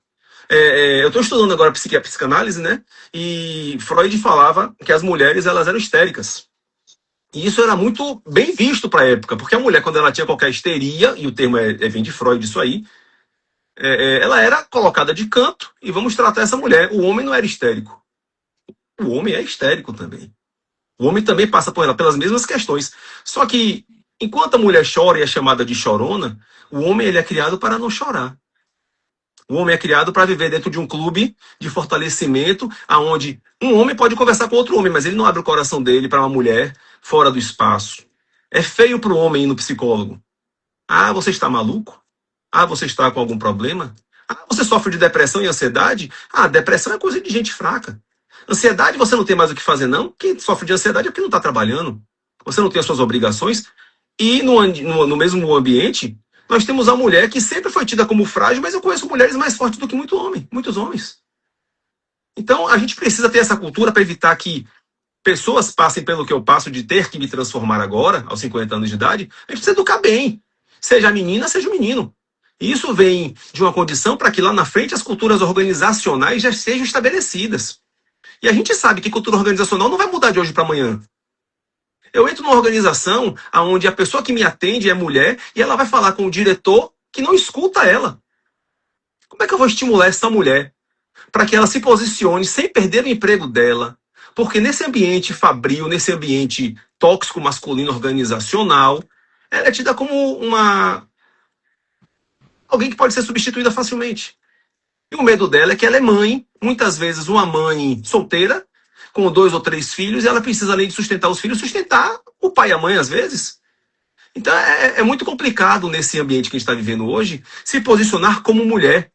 Eu estou estudando agora psicanálise, né? E Freud falava que as mulheres elas eram histéricas. E isso era muito bem visto para a época, porque a mulher, quando ela tinha qualquer histeria, e o termo vem de Freud, isso aí, ela era colocada de canto e vamos tratar essa mulher. O homem não era histérico. O homem é histérico também. O homem também passa pelas mesmas questões. Só que, enquanto a mulher chora e é chamada de chorona, o homem ele é criado para não chorar. O homem é criado para viver dentro de um clube de fortalecimento, aonde um homem pode conversar com outro homem, mas ele não abre o coração dele para uma mulher fora do espaço. É feio para o homem ir no psicólogo. Ah, você está maluco? Ah, você está com algum problema? Ah, você sofre de depressão e ansiedade? Ah, depressão é coisa de gente fraca. Ansiedade você não tem mais o que fazer, não? Quem sofre de ansiedade é porque não está trabalhando. Você não tem as suas obrigações. E no mesmo ambiente, nós temos a mulher que sempre foi tida como frágil, mas eu conheço mulheres mais fortes do que muitos homens. Então, a gente precisa ter essa cultura para evitar que pessoas passem pelo que eu passo de ter que me transformar agora, aos 50 anos de idade. A gente precisa educar bem. Seja a menina, seja o menino. E isso vem de uma condição para que lá na frente as culturas organizacionais já sejam estabelecidas. E a gente sabe que cultura organizacional não vai mudar de hoje para amanhã. Eu entro numa organização onde a pessoa que me atende é mulher e ela vai falar com o diretor que não escuta ela. Como é que eu vou estimular essa mulher para que ela se posicione sem perder o emprego dela? Porque nesse ambiente fabril, nesse ambiente tóxico masculino organizacional, ela é tida como alguém que pode ser substituída facilmente. E o medo dela é que ela é mãe, muitas vezes uma mãe solteira, com 2 ou 3 filhos, e ela precisa, além de sustentar os filhos, sustentar o pai e a mãe, às vezes. Então é muito complicado, nesse ambiente que a gente está vivendo hoje, se posicionar como mulher.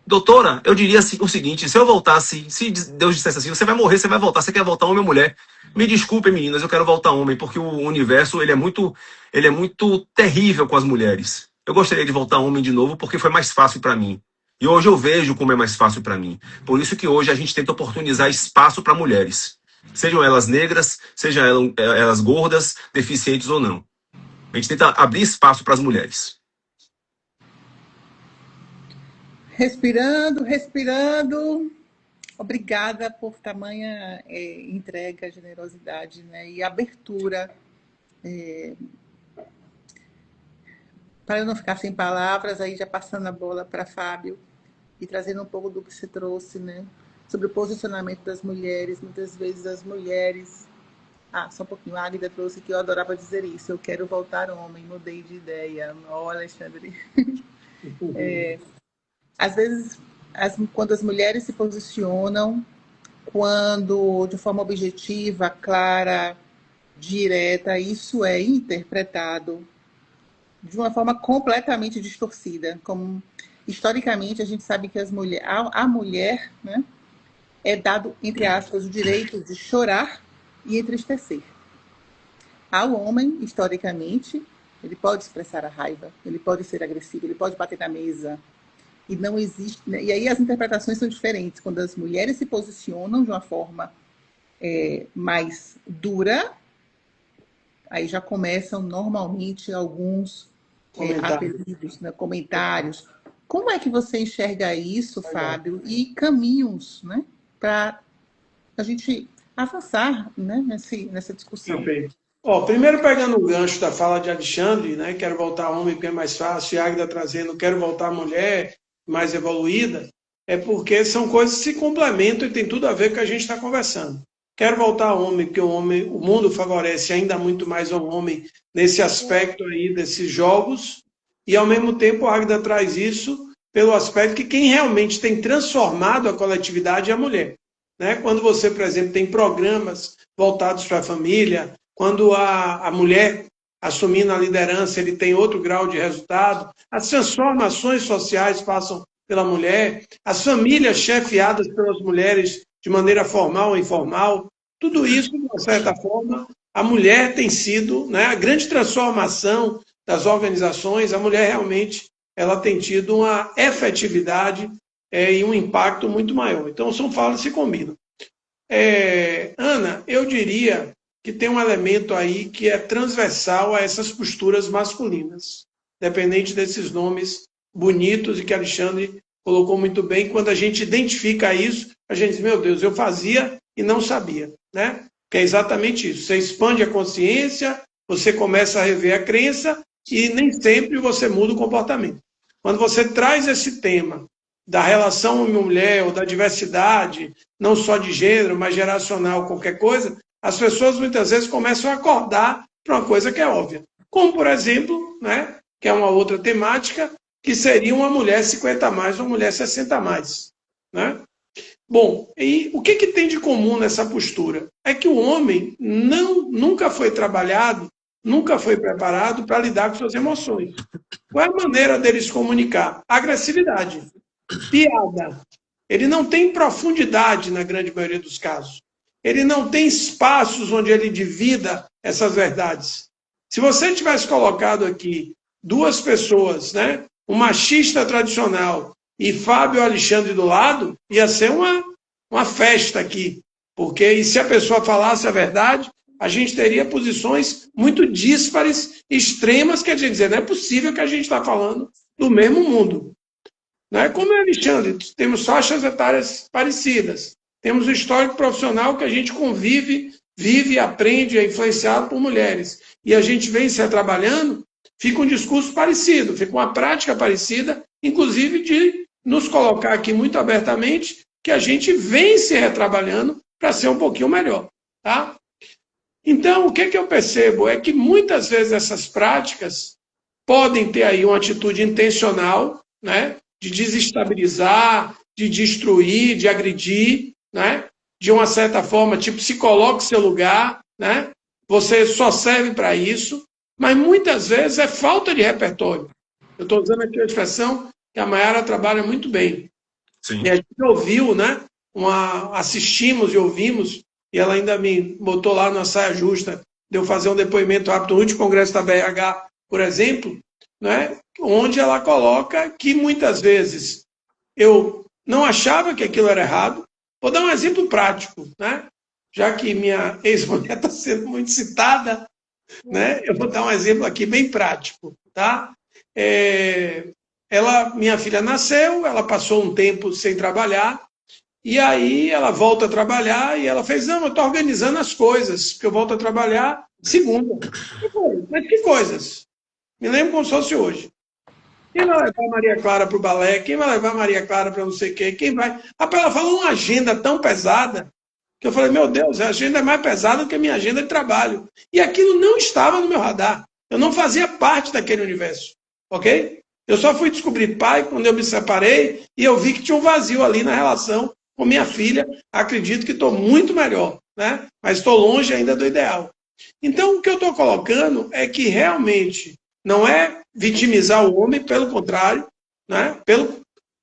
Doutora, eu diria o seguinte, se eu voltasse, se Deus dissesse assim, você vai morrer, você vai voltar, você quer voltar homem ou mulher? Me desculpem, meninas, eu quero voltar homem, porque o universo ele é muito terrível com as mulheres. Eu gostaria de voltar homem de novo, porque foi mais fácil para mim. E hoje eu vejo como é mais fácil para mim. Por isso que hoje a gente tenta oportunizar espaço para mulheres. Sejam elas negras, sejam elas gordas, deficientes ou não. A gente tenta abrir espaço para as mulheres. Respirando, respirando. Obrigada por tamanha entrega, generosidade, né, e abertura. Para eu não ficar sem palavras, aí já passando a bola para Fábio e trazendo um pouco do que você trouxe, né, sobre o posicionamento das mulheres. Muitas vezes as mulheres... só um pouquinho. A Águida trouxe que eu adorava dizer isso. Eu quero voltar homem, mudei de ideia. Ó, Alexandre. Às vezes, quando as mulheres se posicionam, quando de forma objetiva, clara, direta, isso é interpretado de uma forma completamente distorcida. Como, historicamente, a gente sabe que a mulher, né, é dado, entre aspas, o direito de chorar e entristecer. Ao homem, historicamente, ele pode expressar a raiva, ele pode ser agressivo, ele pode bater na mesa. E não existe, né? E aí as interpretações são diferentes. Quando as mulheres se posicionam de uma forma mais dura, aí já começam normalmente alguns apelidos, né, comentários. Como é que você enxerga isso, Fábio, e caminhos, né, para a gente avançar, né, nessa discussão? Perfeito. Primeiro pegando o gancho da fala de Alexandre, né, quero voltar homem porque é mais fácil, e Águida trazendo quero voltar mulher, mais evoluída, é porque são coisas que se complementam e tem tudo a ver com o que a gente está conversando. Quero voltar homem porque o mundo favorece ainda muito mais ao homem nesse aspecto aí desses jogos, e ao mesmo tempo a Águida traz isso pelo aspecto que quem realmente tem transformado a coletividade é a mulher. Né? Quando você, por exemplo, tem programas voltados para a família, quando a mulher assumindo a liderança, ele tem outro grau de resultado, as transformações sociais passam pela mulher, as famílias chefiadas pelas mulheres de maneira formal ou informal, tudo isso, de uma certa forma, a mulher tem sido, né, a grande transformação das organizações, a mulher realmente ela tem tido uma efetividade e um impacto muito maior. Então, são falas que se combinam. Ana, eu diria que tem um elemento aí que é transversal a essas posturas masculinas, dependente desses nomes bonitos e que Alexandre colocou muito bem. Quando a gente identifica isso, a gente diz, meu Deus, eu fazia e não sabia, né? Que é exatamente isso. Você expande a consciência, você começa a rever a crença e nem sempre você muda o comportamento. Quando você traz esse tema da relação homem-mulher ou da diversidade, não só de gênero, mas geracional, qualquer coisa, as pessoas muitas vezes começam a acordar para uma coisa que é óbvia. Como, por exemplo, né, que é uma outra temática, que seria uma mulher 50 a mais, uma mulher 60 a mais. Né? Bom, e o que tem de comum nessa postura? É que o homem nunca foi trabalhado, nunca foi preparado para lidar com suas emoções. Qual é a maneira deles se comunicar? Agressividade, piada. Ele não tem profundidade na grande maioria dos casos. Ele não tem espaços onde ele divida essas verdades. Se você tivesse colocado aqui duas pessoas, né, um machista tradicional e Fábio Alexandre do lado, ia ser uma festa aqui. Porque e se a pessoa falasse a verdade, a gente teria posições muito díspares, extremas, quer dizer, não é possível que a gente está falando do mesmo mundo. Não é como Alexandre, temos faixas etárias parecidas. Temos um histórico profissional que a gente convive, vive, aprende, é influenciado por mulheres. E a gente vem se trabalhando, fica um discurso parecido, fica uma prática parecida, inclusive de nos colocar aqui muito abertamente que a gente vem se retrabalhando para ser um pouquinho melhor. Tá? Então, o que eu percebo é que muitas vezes essas práticas podem ter aí uma atitude intencional, né, de desestabilizar, de destruir, de agredir, né? De uma certa forma, tipo, se coloque no seu lugar, né? Você só serve para isso, mas muitas vezes é falta de repertório. Eu estou usando aqui a expressão que a Mayara trabalha muito bem. Sim. E a gente ouviu, né? Assistimos e ouvimos, e ela ainda me botou lá na saia justa de eu fazer um depoimento rápido no último congresso da BRH, por exemplo, né? Onde ela coloca que muitas vezes eu não achava que aquilo era errado. Vou dar um exemplo prático, né? Já que minha ex-mulher está sendo muito citada, né? Eu vou dar um exemplo aqui bem prático, tá? Minha filha nasceu, ela passou um tempo sem trabalhar E aí ela volta a trabalhar e ela fez, não, eu estou organizando as coisas, porque eu volto a trabalhar segunda. Mas que coisas? Me lembro como se fosse hoje. Quem vai levar a Maria Clara para o balé? Quem vai levar a Maria Clara para não sei o quê? Quem vai... Rapaz, ela falou uma agenda tão pesada que eu falei, meu Deus, a agenda é mais pesada do que a minha agenda de trabalho. E aquilo não estava no meu radar. Eu não fazia parte daquele universo, ok? Eu só fui descobrir pai quando eu me separei e eu vi que tinha um vazio ali na relação com minha filha. Acredito que estou muito melhor, né? Mas estou longe ainda do ideal. Então, o que eu estou colocando é que realmente não é vitimizar o homem, pelo contrário, né?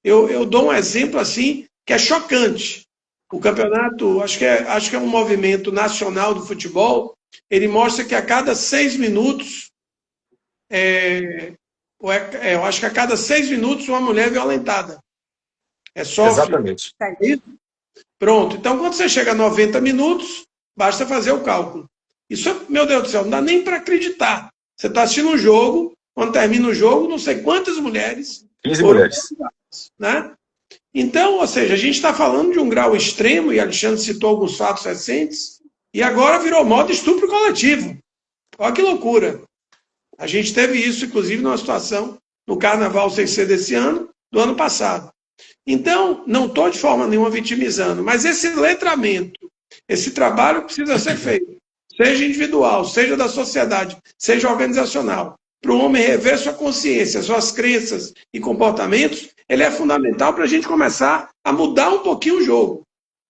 Eu dou um exemplo assim que é chocante. O campeonato, acho que é um movimento nacional do futebol, ele mostra que a cada 6 minutos, eu acho que a cada 6 minutos uma mulher é violentada. É sofre. Exatamente. Pronto. Então, quando você chega a 90 minutos, basta fazer o cálculo. Isso, meu Deus do céu, não dá nem para acreditar. Você está assistindo um jogo, quando termina o jogo, não sei quantas mulheres. 15 mulheres. Né? Então, ou seja, a gente está falando de um grau extremo, e Alexandre citou alguns fatos recentes, e agora virou moda estupro coletivo. Olha que loucura. A gente teve isso, inclusive, numa situação no Carnaval sem ser desse ano, do ano passado. Então, não estou de forma nenhuma vitimizando, mas esse letramento, esse trabalho precisa ser feito, seja individual, seja da sociedade, seja organizacional. Para o homem rever sua consciência, suas crenças e comportamentos, ele é fundamental para a gente começar a mudar um pouquinho o jogo.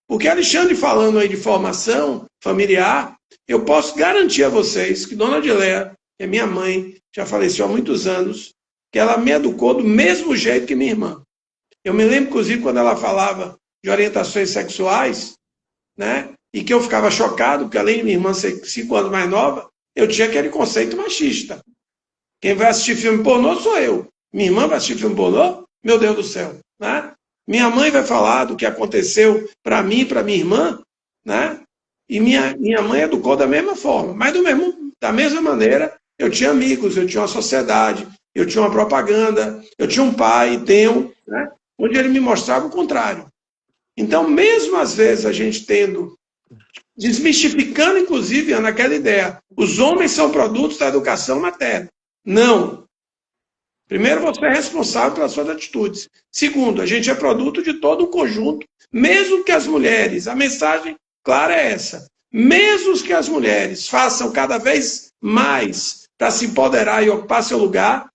Porque Alexandre falando aí de formação familiar, eu posso garantir a vocês que Dona Adileia, que é minha mãe, já faleceu há muitos anos, que ela me educou do mesmo jeito que minha irmã. Eu me lembro, inclusive, quando ela falava de orientações sexuais, né? E que eu ficava chocado, porque além de minha irmã ser 5 anos mais nova, eu tinha aquele conceito machista. Quem vai assistir filme pornô sou eu. Minha irmã vai assistir filme pornô? Meu Deus do céu. Né? Minha mãe vai falar do que aconteceu para mim e para minha irmã, né? E minha mãe educou da mesma forma. Mas da mesma maneira, eu tinha amigos, eu tinha uma sociedade, eu tinha uma propaganda, eu tinha um pai, tenho, né? Onde ele me mostrava o contrário. Então, mesmo às vezes a gente desmistificando, inclusive, naquela ideia, os homens são produtos da educação materna. Não. Primeiro, você é responsável pelas suas atitudes. Segundo, a gente é produto de todo um conjunto, mesmo que as mulheres, a mensagem clara é essa, mesmo que as mulheres façam cada vez mais para se empoderar e ocupar seu lugar,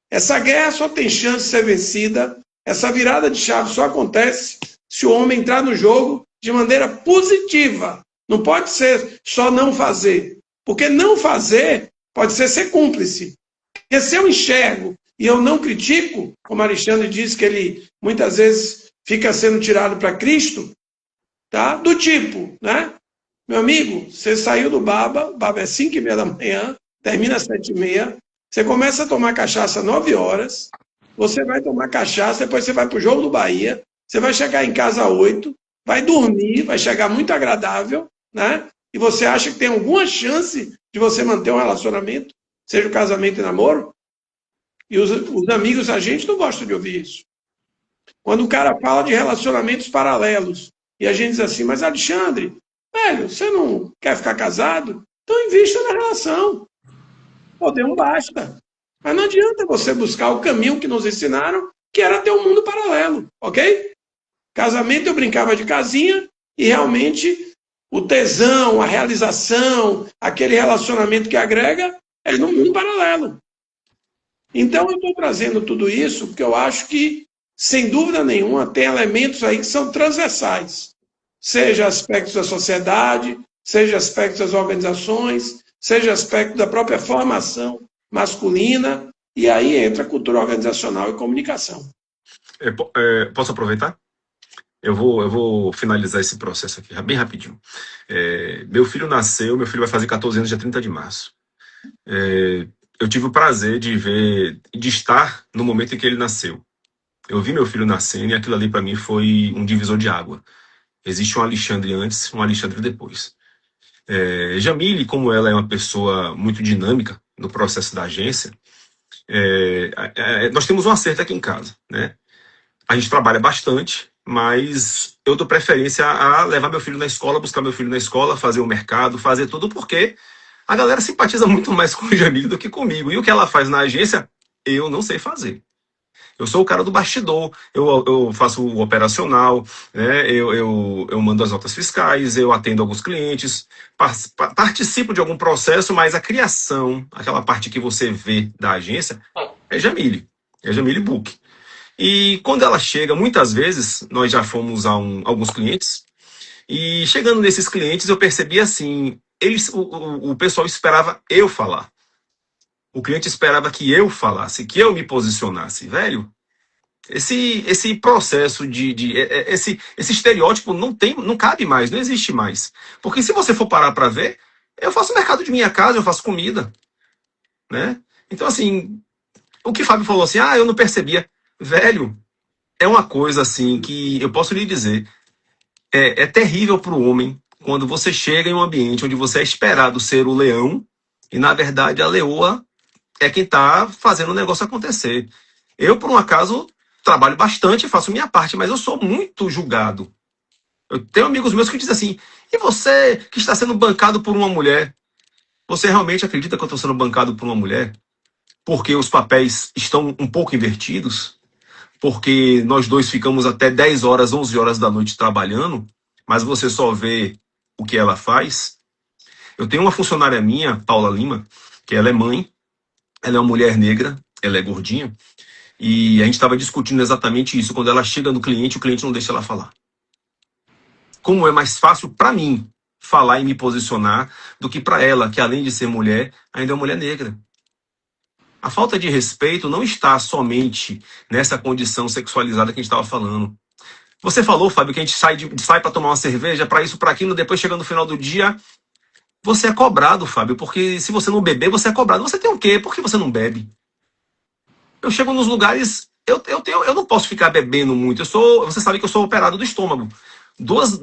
essa guerra só tem chance de ser vencida, essa virada de chave só acontece se o homem entrar no jogo de maneira positiva. Não pode ser só não fazer. Porque não fazer pode ser cúmplice. Porque se eu enxergo e eu não critico, como Alexandre disse que ele muitas vezes fica sendo tirado para Cristo, tá? Do tipo, né? Meu amigo, você saiu do Baba, o Baba é 5h30 da manhã, termina às 7h30, você começa a tomar cachaça às 9 horas, você vai tomar cachaça, depois você vai para o jogo do Bahia, você vai chegar em casa às 8, vai dormir, vai chegar muito agradável, né? E você acha que tem alguma chance de você manter um relacionamento, seja o casamento e namoro? E os amigos, a gente não gosta de ouvir isso. Quando o cara fala de relacionamentos paralelos, e a gente diz assim, mas Alexandre, velho, você não quer ficar casado? Então invista na relação. Poder um basta. Mas não adianta você buscar o caminho que nos ensinaram, que era ter um mundo paralelo, ok? Casamento eu brincava de casinha, e realmente o tesão, a realização, aquele relacionamento que agrega, é num mundo paralelo. Então eu estou trazendo tudo isso porque eu acho que, sem dúvida nenhuma, tem elementos aí que são transversais. Seja aspectos da sociedade, seja aspectos das organizações, seja aspecto da própria formação masculina, e aí entra a cultura organizacional e comunicação. Posso aproveitar? Eu vou finalizar esse processo aqui, bem rapidinho. Meu filho vai fazer 14 anos dia 30 de março. Eu tive o prazer de estar no momento em que ele nasceu. Eu vi meu filho nascendo e aquilo ali para mim foi um divisor de água. Existe um Alexandre antes, um Alexandre depois. Jamile, como ela é uma pessoa muito dinâmica no processo da agência, nós temos um acerto aqui em casa, né? A gente trabalha bastante, mas eu dou preferência a levar meu filho na escola, buscar meu filho na escola, fazer o mercado, fazer tudo, porque a galera simpatiza muito mais com o Jamile do que comigo. E o que ela faz na agência, eu não sei fazer. Eu sou o cara do bastidor, eu faço o operacional, né? Eu mando as notas fiscais, eu atendo alguns clientes, participo de algum processo, mas a criação, aquela parte que você vê da agência, é Jamile Book. E quando ela chega, muitas vezes, nós já fomos a alguns clientes, e chegando nesses clientes, eu percebi assim, o pessoal esperava eu falar. O cliente esperava que eu falasse, que eu me posicionasse. Velho, esse processo esse estereótipo não cabe mais, não existe mais. Porque se você for parar para ver, eu faço mercado de minha casa, eu faço comida, né? Então, assim, o que o Fábio falou assim, eu não percebia. Velho, é uma coisa assim que eu posso lhe dizer, é terrível para o homem quando você chega em um ambiente onde você é esperado ser o leão e, na verdade, a leoa é quem está fazendo o negócio acontecer. Eu, por um acaso, trabalho bastante, faço minha parte, mas eu sou muito julgado. Eu tenho amigos meus que dizem assim, e você que está sendo bancado por uma mulher, você realmente acredita que eu estou sendo bancado por uma mulher? Porque os papéis estão um pouco invertidos? Porque nós dois ficamos até 10 horas, 11 horas da noite trabalhando, mas você só vê o que ela faz? Eu tenho uma funcionária minha, Paula Lima, que ela é mãe, ela é uma mulher negra, ela é gordinha, e a gente estava discutindo exatamente isso. Quando ela chega no cliente, o cliente não deixa ela falar. Como é mais fácil para mim falar e me posicionar do que para ela, que além de ser mulher, ainda é uma mulher negra. A falta de respeito não está somente nessa condição sexualizada que a gente estava falando. Você falou, Fábio, que a gente sai para tomar uma cerveja, para isso, para aquilo, depois chega no final do dia, você é cobrado, Fábio, porque se você não beber, você é cobrado. Você tem o quê? Por que você não bebe? Eu chego nos lugares, eu não posso ficar bebendo muito. Você sabe que eu sou operado do estômago. Dois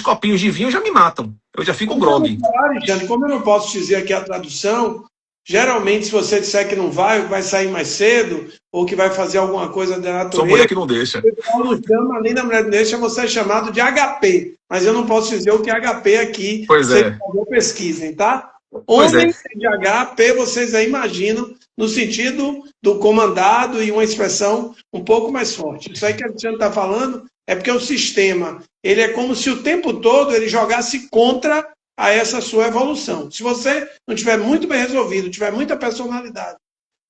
copinhos de vinho já me matam. Eu já fico grog. Alexandre, como eu não posso dizer aqui a tradução, geralmente se você disser que não vai sair mais cedo, ou que vai fazer alguma coisa da natureza, Sou mulher que não deixa. O pessoal nos chama, além da mulher que não deixa, você é chamado de HP. Mas eu não posso dizer o que é HP aqui. Pois é. Vocês pesquisem, tá? Pois é. Homem de HP, vocês aí imaginam, no sentido do comandado e uma expressão um pouco mais forte. Isso aí que a Alexandre está falando é porque o sistema, ele é como se o tempo todo ele jogasse contra a essa sua evolução. Se você não tiver muito bem resolvido, tiver muita personalidade,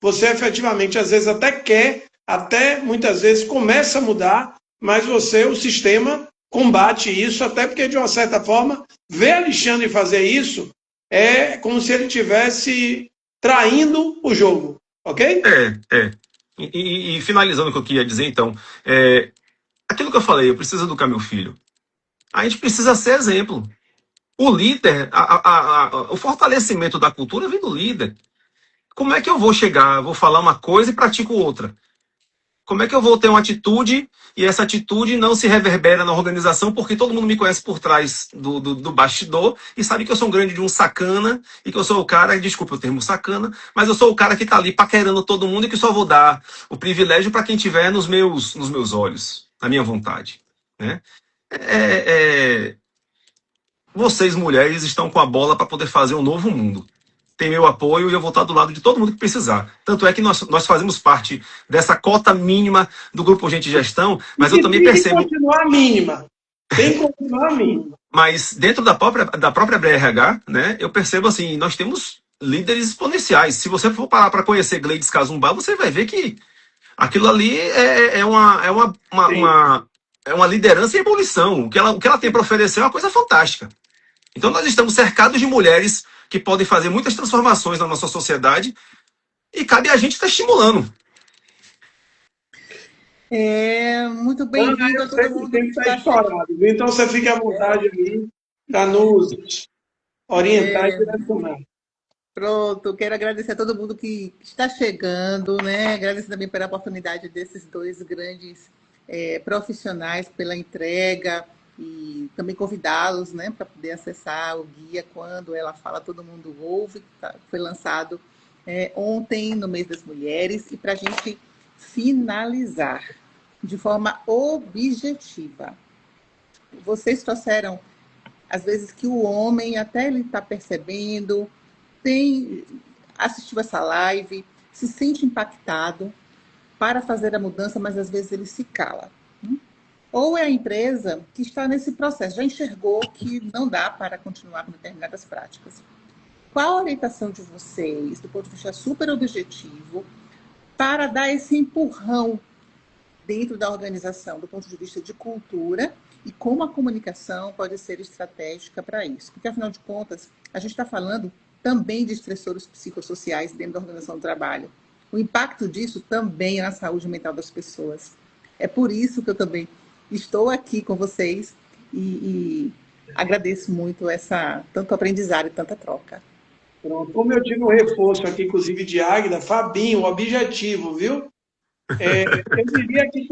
você efetivamente às vezes até quer, até muitas vezes começa a mudar, mas o sistema combate isso, até porque de uma certa forma, ver Alexandre fazer isso é como se ele estivesse traindo o jogo, ok? E finalizando o que eu queria dizer, então, aquilo que eu falei, eu preciso educar meu filho. A gente precisa ser exemplo. O líder, o fortalecimento da cultura vem do líder. Como é que eu vou chegar, vou falar uma coisa e pratico outra? Como é que eu vou ter uma atitude e essa atitude não se reverbera na organização porque todo mundo me conhece por trás do bastidor e sabe que eu sou um grande de um sacana e que eu sou o cara, desculpa o termo sacana, mas eu sou o cara que está ali paquerando todo mundo e que só vou dar o privilégio para quem tiver nos meus olhos, na minha vontade, né? Vocês, mulheres, estão com a bola para poder fazer um novo mundo. Tem meu apoio e eu vou estar do lado de todo mundo que precisar. Tanto é que nós fazemos parte dessa cota mínima do Grupo Gente Gestão, mas eu também percebo... Tem que continuar mínima. Tem que continuar mínima. Mas dentro da própria BRH, né, eu percebo assim, nós temos líderes exponenciais. Se você for parar para conhecer Gleides Casumba, você vai ver que aquilo ali é uma liderança em ebulição. O que ela tem para oferecer é uma coisa fantástica. Então nós estamos cercados de mulheres que podem fazer muitas transformações na nossa sociedade e cabe a gente estar estimulando. Muito bem-vindo a todo mundo. Tem que estar estourado. Então você fica à vontade aí para nos orientar e direcionar. Pronto, quero agradecer a todo mundo que está chegando, né? Agradecer também pela oportunidade desses dois grandes profissionais pela entrega e também convidá-los, né, para poder acessar o guia Quando Ela Fala, Todo Mundo Ouve, foi lançado ontem, no mês das mulheres, e para a gente finalizar, de forma objetiva. Vocês trouxeram, às vezes, que o homem, até ele está percebendo, assistiu essa live, se sente impactado para fazer a mudança, mas às vezes ele se cala. Ou é a empresa que está nesse processo, já enxergou que não dá para continuar com determinadas práticas. Qual a orientação de vocês, do ponto de vista super objetivo, para dar esse empurrão dentro da organização, do ponto de vista de cultura, e como a comunicação pode ser estratégica para isso? Porque, afinal de contas, a gente está falando também de estressores psicossociais dentro da organização do trabalho. O impacto disso também é na saúde mental das pessoas. É por isso que eu também estou aqui com vocês e agradeço muito tanto aprendizado e tanta troca. Pronto. Como eu tive um reforço aqui, inclusive, de Águida, Fabinho, objetivo, viu? Eu diria que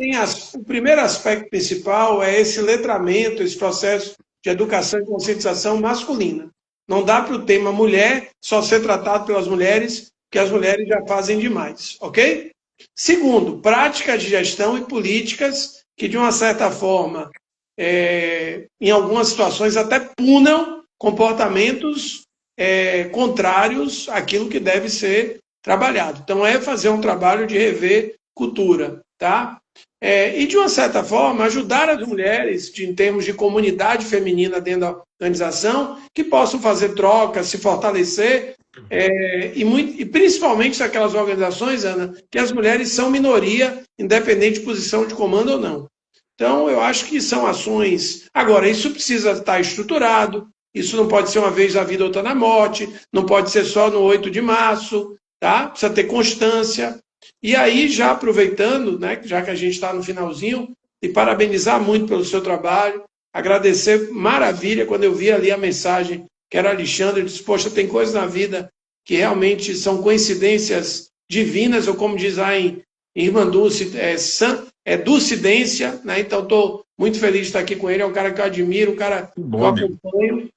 o primeiro aspecto principal é esse letramento, esse processo de educação e conscientização masculina. Não dá para o tema mulher só ser tratado pelas mulheres, que as mulheres já fazem demais, ok? Segundo, práticas de gestão e políticas que, de uma certa forma, em algumas situações até punam comportamentos contrários àquilo que deve ser trabalhado. Então, é fazer um trabalho de rever cultura, tá? E, de uma certa forma, ajudar as mulheres, em termos de comunidade feminina dentro da organização, que possam fazer trocas, se fortalecer, e principalmente aquelas organizações, Ana, que as mulheres são minoria, independente de posição de comando ou não. Então, eu acho que são ações... Agora, isso precisa estar estruturado, isso não pode ser uma vez na vida, outra na morte, não pode ser só no 8 de março, tá? Precisa ter constância. E aí, já aproveitando, né, já que a gente está no finalzinho, e parabenizar muito pelo seu trabalho, agradecer, maravilha, quando eu vi ali a mensagem que era Alexandre, eu disse, poxa, tem coisas na vida que realmente são coincidências divinas, ou como diz lá em Irmã Dulce, ducidência, né? Então estou muito feliz de estar aqui com ele, é um cara que eu admiro, um cara que eu acompanho.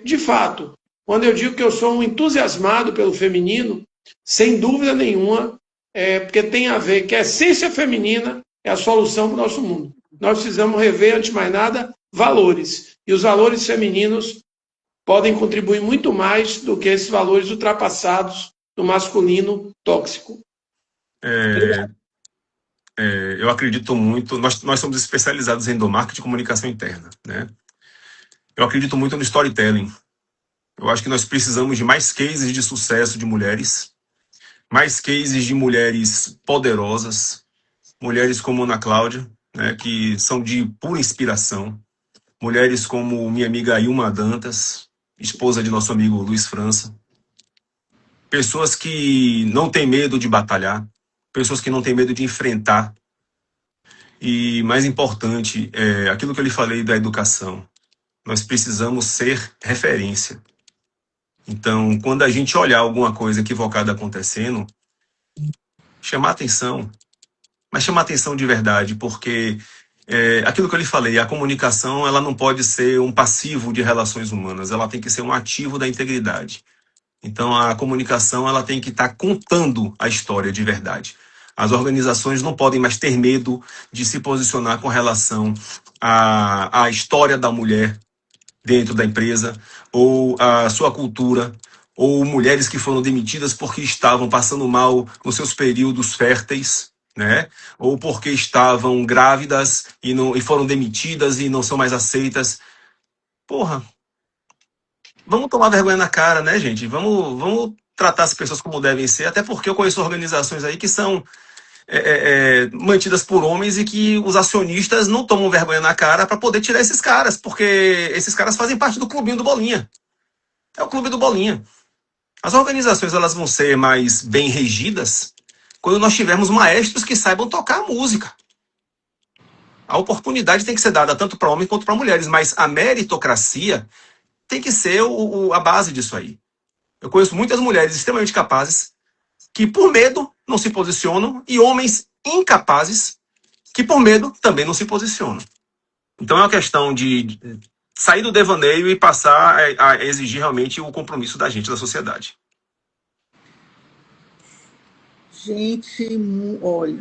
De fato, quando eu digo que eu sou um entusiasmado pelo feminino, sem dúvida nenhuma, porque tem a ver que a essência feminina é a solução para o nosso mundo. Nós precisamos rever, antes de mais nada, valores. E os valores femininos podem contribuir muito mais do que esses valores ultrapassados do masculino tóxico. Eu acredito muito, nós somos especializados em endomarketing e comunicação interna, né? Eu acredito muito no storytelling. Eu acho que nós precisamos de mais cases de sucesso de mulheres, mais cases de mulheres poderosas, mulheres como Ana Cláudia, né, que são de pura inspiração, mulheres como minha amiga Ilma Dantas, esposa de nosso amigo Luiz França, pessoas que não têm medo de batalhar, pessoas que não têm medo de enfrentar. E, mais importante, aquilo que eu lhe falei da educação. Nós precisamos ser referência. Então, quando a gente olhar alguma coisa equivocada acontecendo, chamar atenção. Mas chamar atenção de verdade, porque aquilo que eu lhe falei, a comunicação ela não pode ser um passivo de relações humanas, ela tem que ser um ativo da integridade. Então, a comunicação ela tem que estar contando a história de verdade. As organizações não podem mais ter medo de se posicionar com relação à história da mulher dentro da empresa, ou a sua cultura, ou mulheres que foram demitidas porque estavam passando mal nos seus períodos férteis, né? Ou porque estavam grávidas e foram demitidas e não são mais aceitas. Porra, vamos tomar vergonha na cara, né, gente? Vamos tratar as pessoas como devem ser, até porque eu conheço organizações aí que são mantidas por homens e que os acionistas não tomam vergonha na cara para poder tirar esses caras, porque esses caras fazem parte do clubinho do Bolinha. É o clube do Bolinha. As organizações elas vão ser mais bem regidas quando nós tivermos maestros que saibam tocar a música. A oportunidade tem que ser dada tanto para homens quanto para mulheres, mas a meritocracia tem que ser a base disso aí. Eu conheço muitas mulheres extremamente capazes que por medo não se posicionam e homens incapazes que por medo também não se posicionam. Então é uma questão de sair do devaneio e passar a exigir realmente o compromisso da gente, da sociedade. Gente, olha,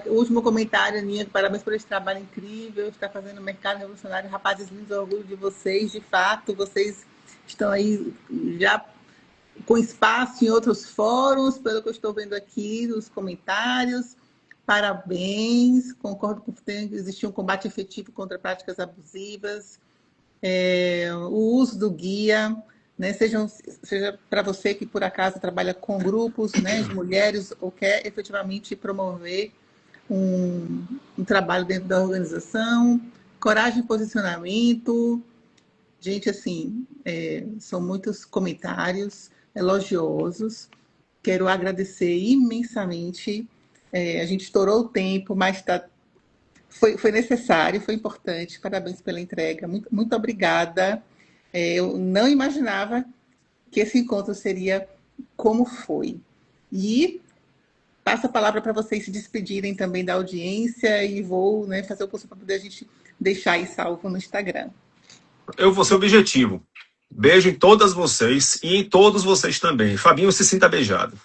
o último comentário, Aninha, parabéns por esse trabalho incrível, está fazendo o mercado revolucionário. Rapazes lindos, orgulho de vocês. De fato, vocês estão aí já com espaço em outros fóruns, pelo que eu estou vendo aqui nos comentários. Parabéns, concordo com que tem que existir um combate efetivo contra práticas abusivas. O uso do guia, né, seja para você que por acaso trabalha com grupos, né, de mulheres ou quer efetivamente promover um trabalho dentro da organização, coragem e posicionamento. Gente, assim, são muitos comentários elogiosos. Quero agradecer imensamente. A gente estourou o tempo, mas foi necessário, foi importante. Parabéns pela entrega. Muito, muito obrigada. Eu não imaginava que esse encontro seria como foi. E passo a palavra para vocês se despedirem também da audiência e vou, né, fazer o possível para poder a gente deixar aí salvo no Instagram. Eu vou ser objetivo. Beijo em todas vocês e em todos vocês também. Fabinho, se sinta beijado.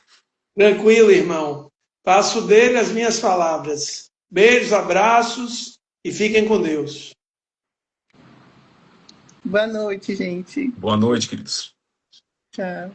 Tranquilo, irmão. Faço dele as minhas palavras. Beijos, abraços e fiquem com Deus. Boa noite, gente. Boa noite, queridos. Tchau.